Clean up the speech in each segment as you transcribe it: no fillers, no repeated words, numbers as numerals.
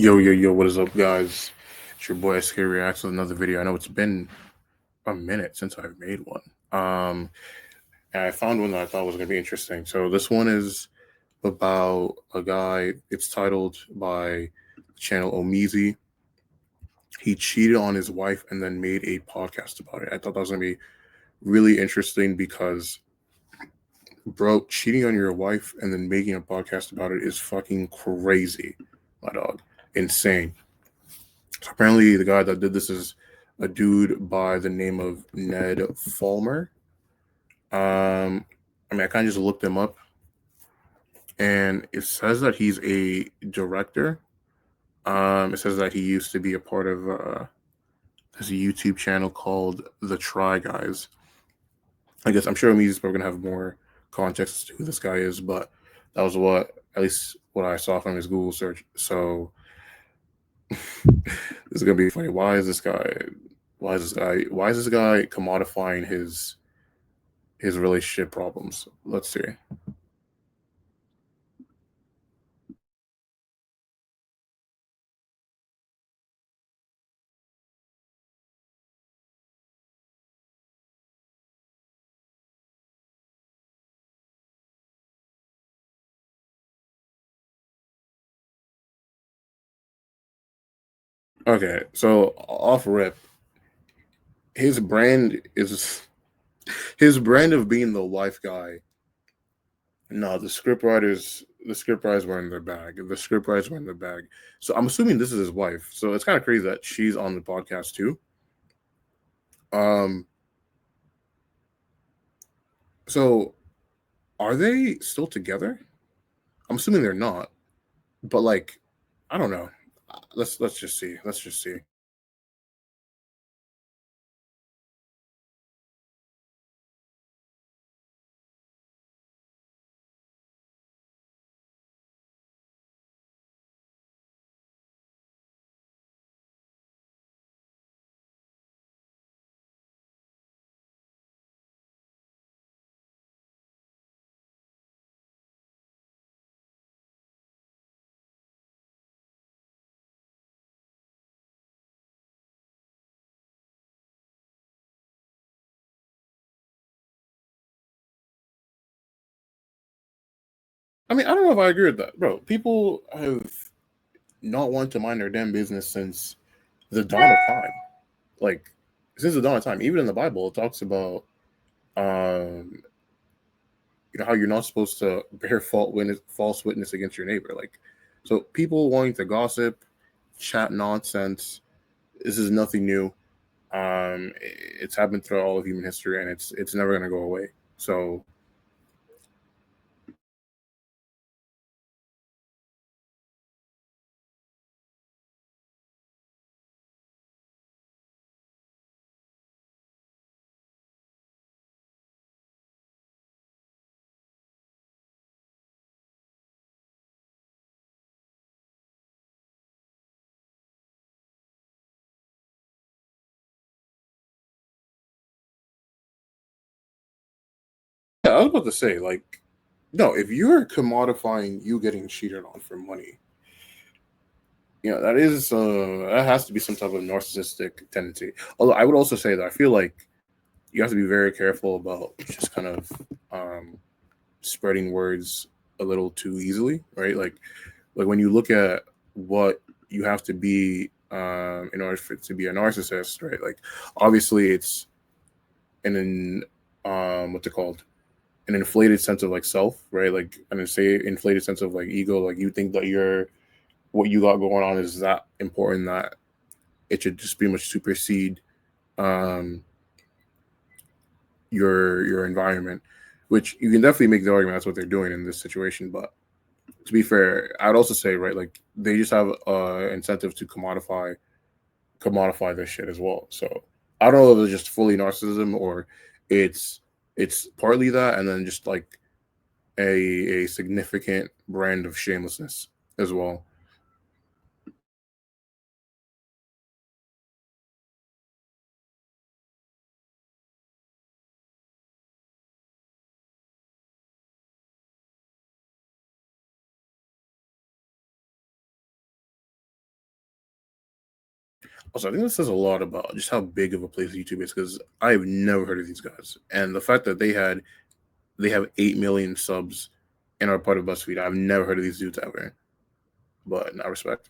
Yo, yo, yo, what is up, guys? It's your boy SK Reacts with another video. I know it's been a minute since I've made one. And I found one that I thought was going to be interesting. So this one is about a guy. It's titled by the channel Omizi. He cheated on his wife and then made a podcast about it. I thought that was going to be really interesting because, bro, cheating on your wife and then making a podcast about it is fucking crazy, my dog. Insane. So apparently, the guy that did this is a dude by the name of Ned Fulmer. I kind of just looked him up, and it says that he's a director. It says that he used to be a part of there's a YouTube channel called The Try Guys. I guess I'm sure Amies probably gonna have more context as to who this guy is, but that was at least what I saw from his Google search. So this is gonna be funny. Why is this guy? Why is this guy commodifying his relationship problems? Let's see. Okay, so off rip, his brand is his brand of being the wife guy. No, the script writers were in their bag. The script writers were in their bag. So I'm assuming this is his wife. So it's kind of crazy that she's on the podcast too. Um, so are they still together? I'm assuming they're not, but like, I don't know. Let's just see. Let's just see. I don't know if I agree with that, bro. People have not wanted to mind their damn business since the dawn of time. Like since the dawn of time, even in the Bible, it talks about um, how you're not supposed to bear false witness against your neighbor. Like, so people wanting to gossip, chat nonsense. This is nothing new. It's happened throughout all of human history, and it's never gonna go away. So yeah, I was about to say, like, no, if you're commodifying you getting cheated on for money, that has to be some type of narcissistic tendency. Although I would also say that I feel like you have to be very careful about just kind of um, spreading words a little too easily, right? Like when you look at what you have to be in order for it to be a narcissist, right? Like obviously it's an what's it called? An inflated sense of like self, right? Like an say inflated sense of like ego. Like you think that what you got going on is that important that it should just pretty much supersede um, your environment, which you can definitely make the argument that's what they're doing in this situation. But to be fair, I'd also say right, like they just have incentive to commodify this shit as well. So I don't know if it's just fully narcissism or it's it's partly that, and then just like a significant brand of shamelessness as well. Also, I think this says a lot about just how big of a place YouTube is because I've never heard of these guys, and the fact that they have 8 million subs and are part of BuzzFeed. I've never heard of these dudes ever, but I respect.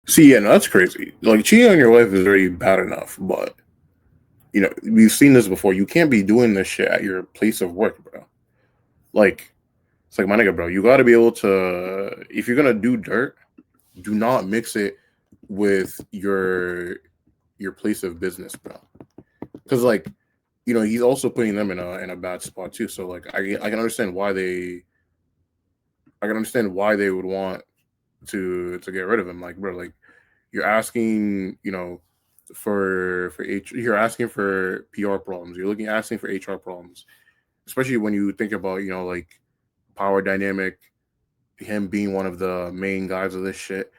See, yeah, no, that's crazy. Like cheating on your wife is already bad enough, but we've seen this before. You can't be doing this shit at your place of work, bro. Like, it's like my nigga, bro. You got to be able to. If you're gonna do dirt, do not mix it with your place of business, bro. Because he's also putting them in a bad spot too. So like, I can understand why they would want to get rid of him. Like, bro, like you're asking, you're asking for PR problems. You're looking asking for HR problems, especially when you think about like power dynamic, him being one of the main guys of this shit,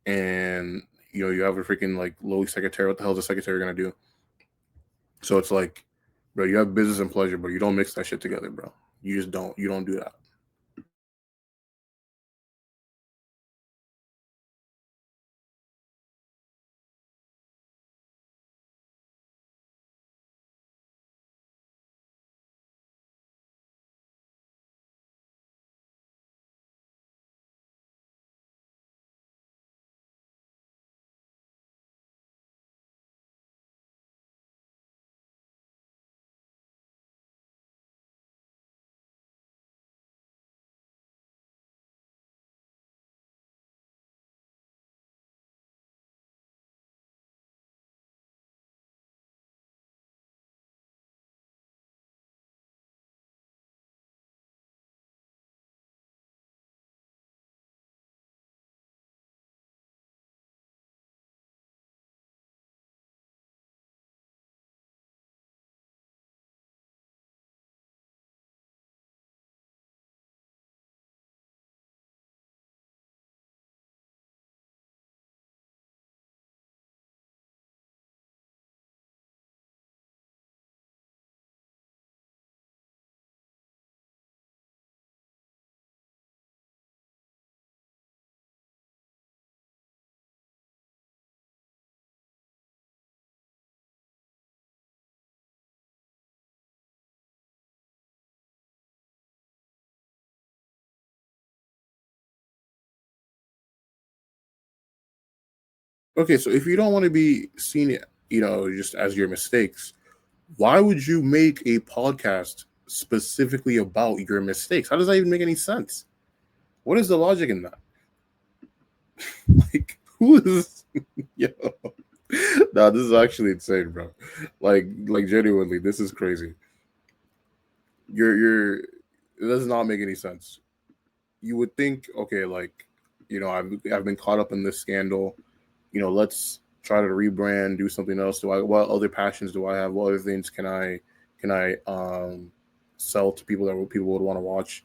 and you have a freaking like Lowy secretary. What the hell is the secretary gonna do? So it's like, bro, you have business and pleasure, bro. You don't mix that shit together, bro. You just don't. You don't do that. Okay, so if you don't want to be seen, just as your mistakes, why would you make a podcast specifically about your mistakes? How does that even make any sense? What is the logic in that? Like, who is yo? Nah, this is actually insane, bro. Like genuinely, this is crazy. You're it does not make any sense. You would think, okay, like, I've been caught up in this scandal. Let's try to rebrand, do something else. What other passions do I have? What other things can I sell to people that people would want to watch?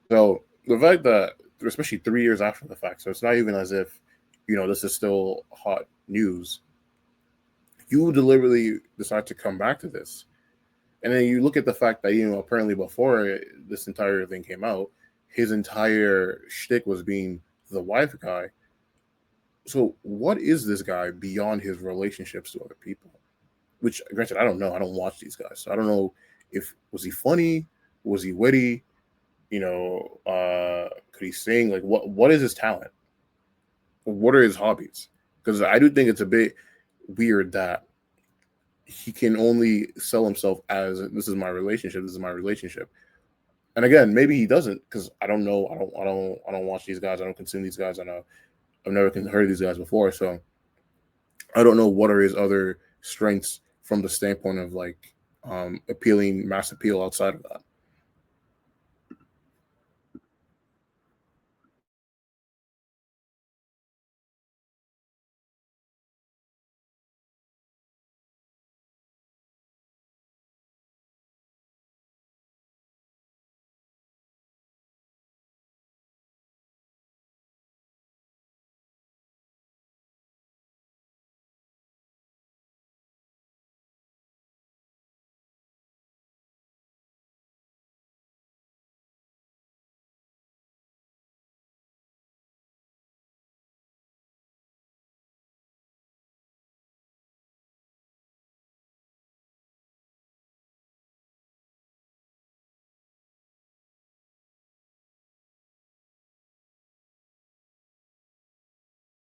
So the fact that, especially 3 years after the fact, so it's not even as if this is still hot news. You deliberately decide to come back to this, and then you look at the fact that apparently before this entire thing came out, his entire shtick was being the wife guy. So what is this guy beyond his relationships to other people? Which, granted, I don't know. I don't watch these guys, so I don't know if was he funny, was he witty, could he sing? Like, what is his talent? What are his hobbies? Because I do think it's a bit weird that he can only sell himself as this is my relationship. This is my relationship. And again, maybe he doesn't because I don't know. I don't watch these guys. I don't consume these guys. I've never heard of these guys before, so I don't know what are his other strengths from the standpoint of like appealing mass appeal outside of that.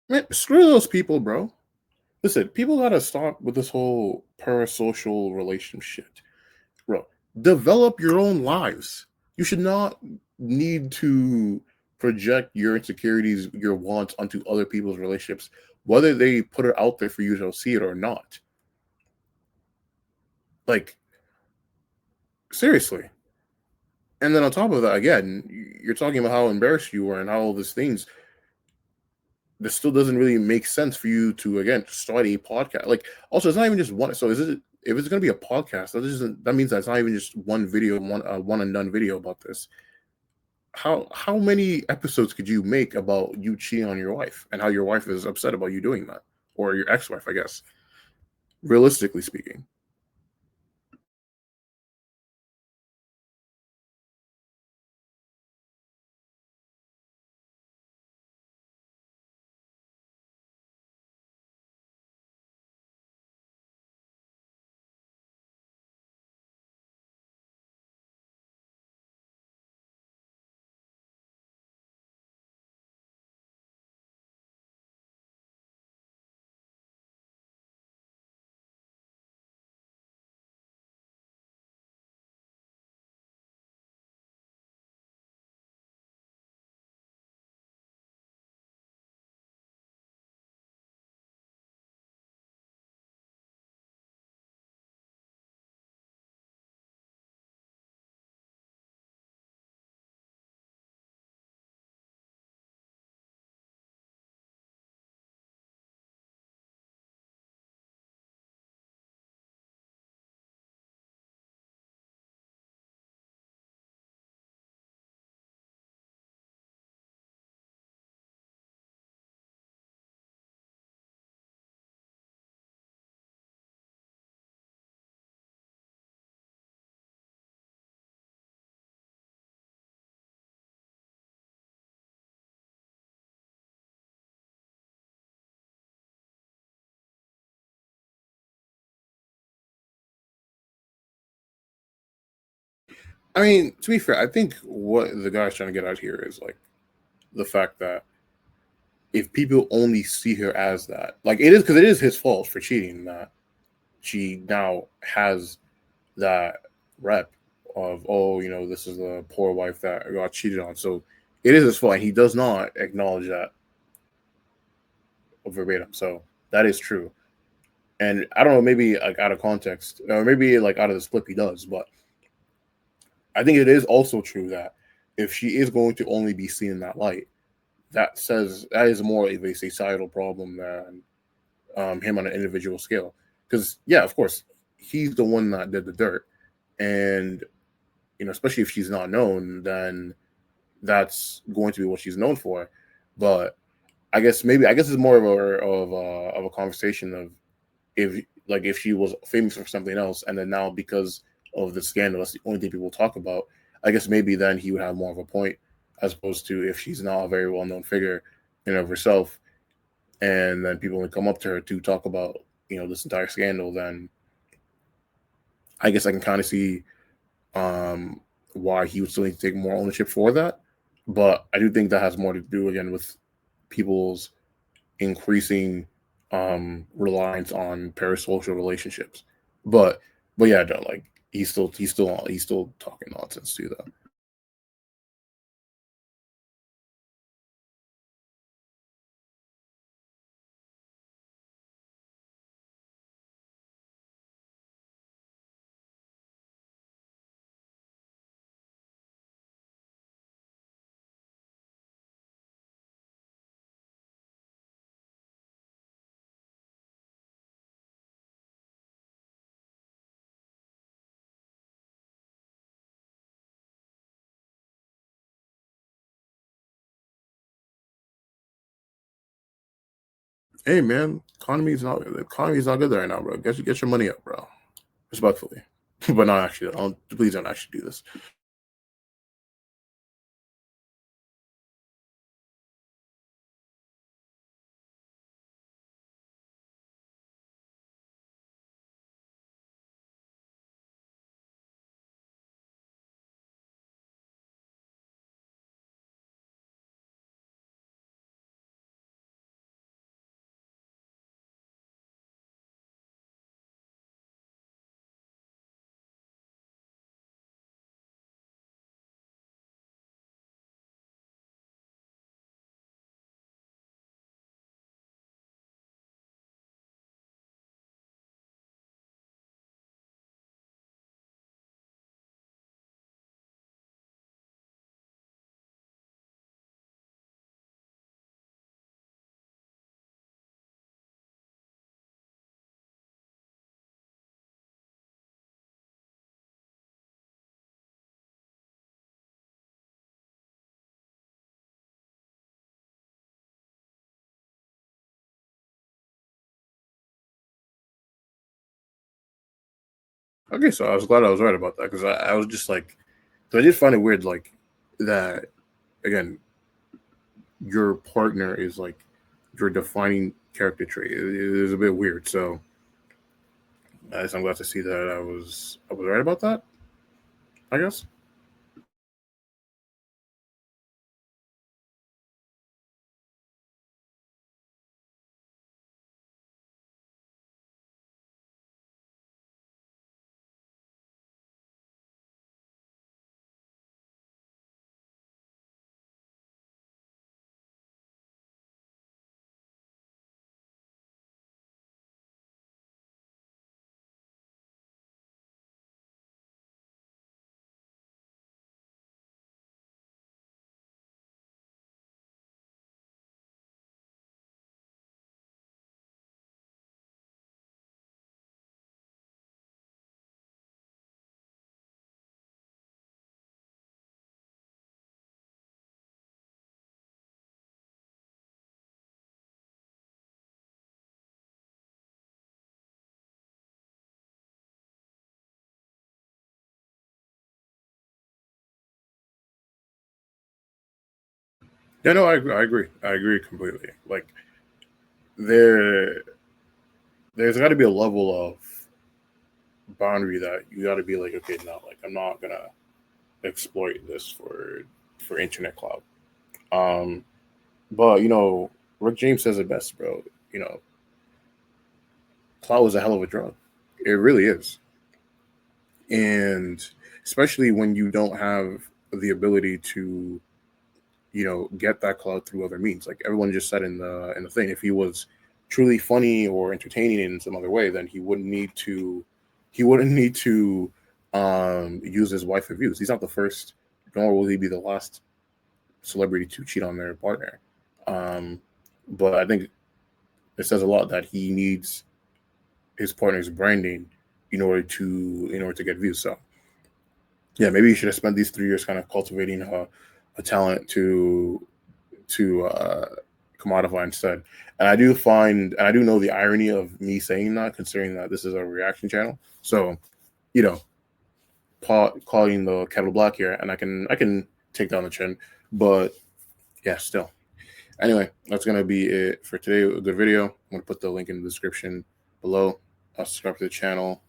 Man, screw those people, bro. Listen, people gotta stop with this whole parasocial relationship shit. Bro, develop your own lives. You should not need to project your insecurities, your wants onto other people's relationships, whether they put it out there for you to see it or not. Like, seriously. And then on top of that, again, you're talking about how embarrassed you were and how all these things. This still doesn't really make sense for you to again start a podcast. Like, also, it's not even just one. So, is it if it's going to be a podcast? That means that's not even just one video, one and done video about this. How many episodes could you make about you cheating on your wife and how your wife is upset about you doing that, or your ex-wife, I guess, realistically speaking? I mean, to be fair, I think what the guy's trying to get out here is like the fact that if people only see her as that, like it is because it is his fault for cheating that she now has that rep of, oh, this is a poor wife that got cheated on. So it is his fault, and he does not acknowledge that verbatim. So that is true. And I don't know, maybe like out of context, or maybe like out of this clip he does, but I think it is also true that if she is going to only be seen in that light, that says that is more of a societal problem than him on an individual scale. Because yeah, of course, he's the one that did the dirt, and especially if she's not known, then that's going to be what she's known for. But I guess it's more of a conversation of if she was famous for something else, and then now because of the scandal, that's the only thing people talk about. I guess maybe then he would have more of a point, as opposed to if she's not a very well known figure in of herself, and then people only come up to her to talk about this entire scandal. Then I guess I can kind of see um, why he would still need to take more ownership for that. But I do think that has more to do again with people's increasing reliance on parasocial relationships. But but yeah, no, like he's still talking nonsense too though. Hey man, economy's not good right now, bro. Get your money up, bro. Respectfully, but not actually. Please don't actually do this. Okay, so I was glad I was right about that because I was just like, so I did find it weird, like that again. Your partner is like your defining character trait. It is a bit weird. So I guess I'm glad to see that I was right about that. I guess. Yeah, no, I agree. I agree completely. Like there, there's got to be a level of boundary that you got to be like, okay, no, like I'm not gonna exploit this for internet cloud. Um, but Rick James says it best, bro. You know, cloud is a hell of a drug. It really is, and especially when you don't have the ability to get that cloud through other means. Like everyone just said in the thing, if he was truly funny or entertaining in some other way, then he wouldn't need to use his wife for views. He's not the first, nor will he be the last celebrity to cheat on their partner. Um, but I think it says a lot that he needs his partner's branding in order to get views. So yeah, maybe you should have spent these 3 years kind of cultivating a talent to commodify instead. And I do know the irony of me saying that, considering that this is a reaction channel. So, you know, calling the kettle black here, and I can take down the chin, but yeah, still. Anyway, that's gonna be it for today. A good video. I'm gonna put the link in the description below. Subscribe to the channel.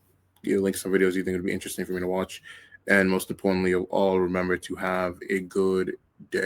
Give links to videos you think would be interesting for me to watch, and most importantly of all, remember to have a good day.